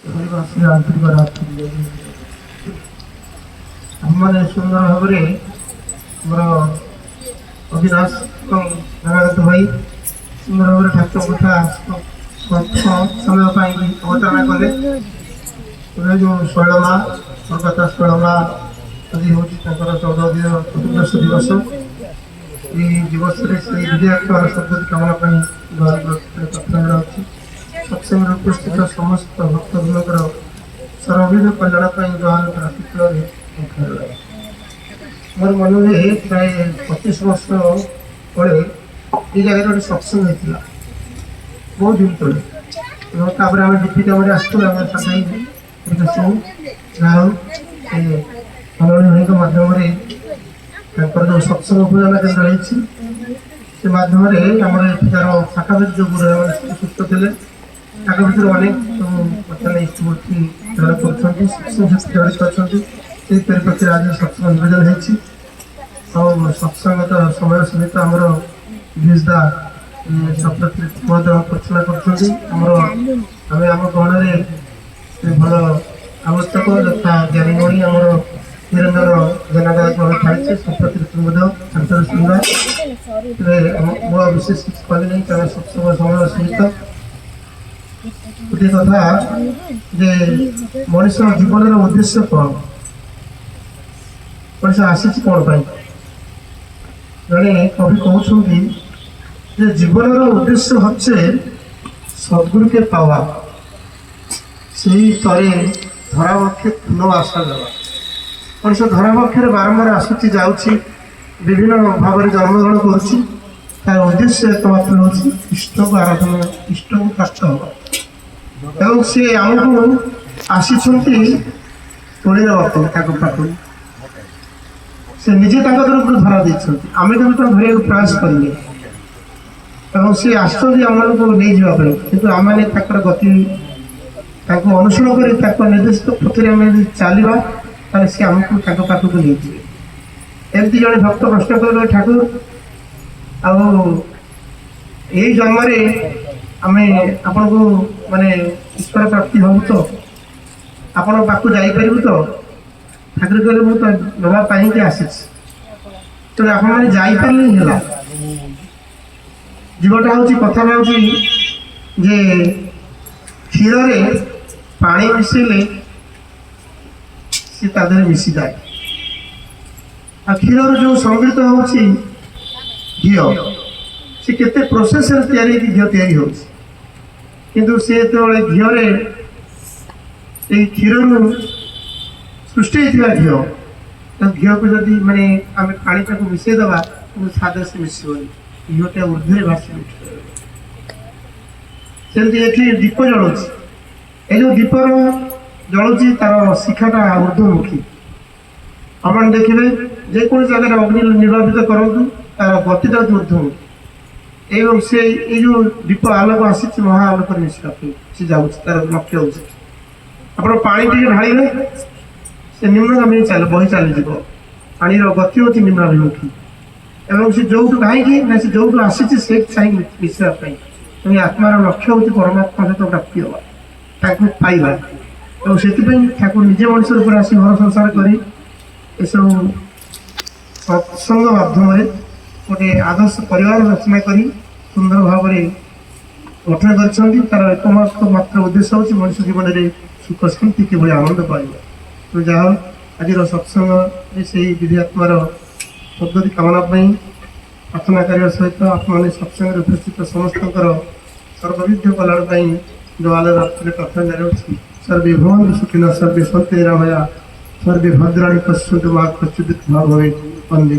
आंतरिक हमने सुंदर भाव अविनाश नारायण भाई सुंदर भाव ठाकुर कथा समय अवतारणा कले जो शैलमा कलकता शैलमा आज हूँ 14 चतुर्दश दिवस ये दिवस विजयात्मार शब्द कामना प्रार्थना अच्छी सत्संग उपस्थित समस्त भक्तवृंद सर्वविध कल्याण मोर मन में प्राय 25 वर्ष पर ये जगह गोटे सत्संग होता बहुत दिन तले आम डीपी कम आसू भाई मध्यम जो सत्संग पूजना केन्द्र रही से मध्यम आम एठार पाखापाखि जो गुरु सुस्थ थे भर अनेक बर्तमान इष्टमूर्ति जड़ित अच्छा परिप्रेक्षी आज सत्संग निवेदन हो सत्संग समय सहित आमर दा पर्चना करम गहन भल आवश्यक यथा ज्ञानीमणि आमर निरंजन जनादार खाई सप्तृत सुंदर मो विशेष किसी कल नहीं कारण सत्संग समय सहित गोटे कथा जे मनीष जीवन उद्देश्य कौन मनीष आसी कौन जड़े कवि कहते जीवन उद्देश्य हे सदगुरु के पावा से तरे धरावक्षे पुनः आशा देवा मनीष धरावक्षे बारंबार आसूची जाऊँगी विभिन्न भाव में जन्मग्रहण करुच्ची तार उद्देश्य एकमात्र हूँ इष्ट को आराधना इष्ट को प्राप्त होगा एवं सी आमको आसी तोड़ी पाख से निजे तरफ धरा देते आम कभी धरने प्रयास करें सी आसती आम को नहीं जावाई कि आम गति अनुसरण कर निर्देशित पथरे आम चलवा सी आमको पाख को नहीं जाए एमती जड़े भक्त प्रश्न कर ठाकुर आई जन्म आम आपण को माने ईश्वर प्राप्ति हो तो आपण पाक जापर तो ठाकुर कहले मुझे नवापाई के आसी तो आप जापारे है जीवटा हूँ कथा हूँ जे क्षीर पा मिसेले सी तादे मिसी जाए आ क्षीर जो संगीत हूँ घी सी केते प्रोसेस घी तैयारी हो किंतु सी जो घीरे क्षीर सृष्टि होता घी तो घी को जब माने आम पानी को मिसेदेवा तो सादे से मिसबनी घीटा ऊर्धे भाषी सेमती दीप जलुच ये जो दीपर जलुची तार शिखाटा ऊर्ध्वमुखी अपन देखिए जेको जगह अग्नि निर्वापित करूँ तार गतिटा ऊर्ध्वमुखी एवं से ये जो दीप आलोक आसी महाआलोक सी जाऊँ तार लक्ष्य हो पानी टे ढाड़े से निम्नगामी चल बही चली पानी गति होती निम्नाभिमुखी एवं से जो कहीं से जो आसी से चाहिए मिसापी तेज आत्मार लक्ष्य हूँ परमात्मा सहित प्राप्ति हवा पाइबा और से ठाकुर निजे मनुष्य रूप आस घर संसार कर सत्संग माध्यम गोटे आदर्श परिवार रचना कर सुंदर भाव में गठन कर एकमात्र उद्देश्य हूँ मनुष्य जीवन में सुख शांति किभली आनंद पाइब तो जहाँ आज सत्संग से विधिआत्मार पद्धति कामना प्रार्थना करने सहित आपने सत्संग उपस्थित समस्त सर्वविध कल्याण जो आलोचना कथा जारी सर्वे भवन्तु सुखिनः सर्वे सन्तु निरामया सर्वे भद्राणि पश्यन्तु मा कश्चित् दुःखभाग् भवेत् वन्दे।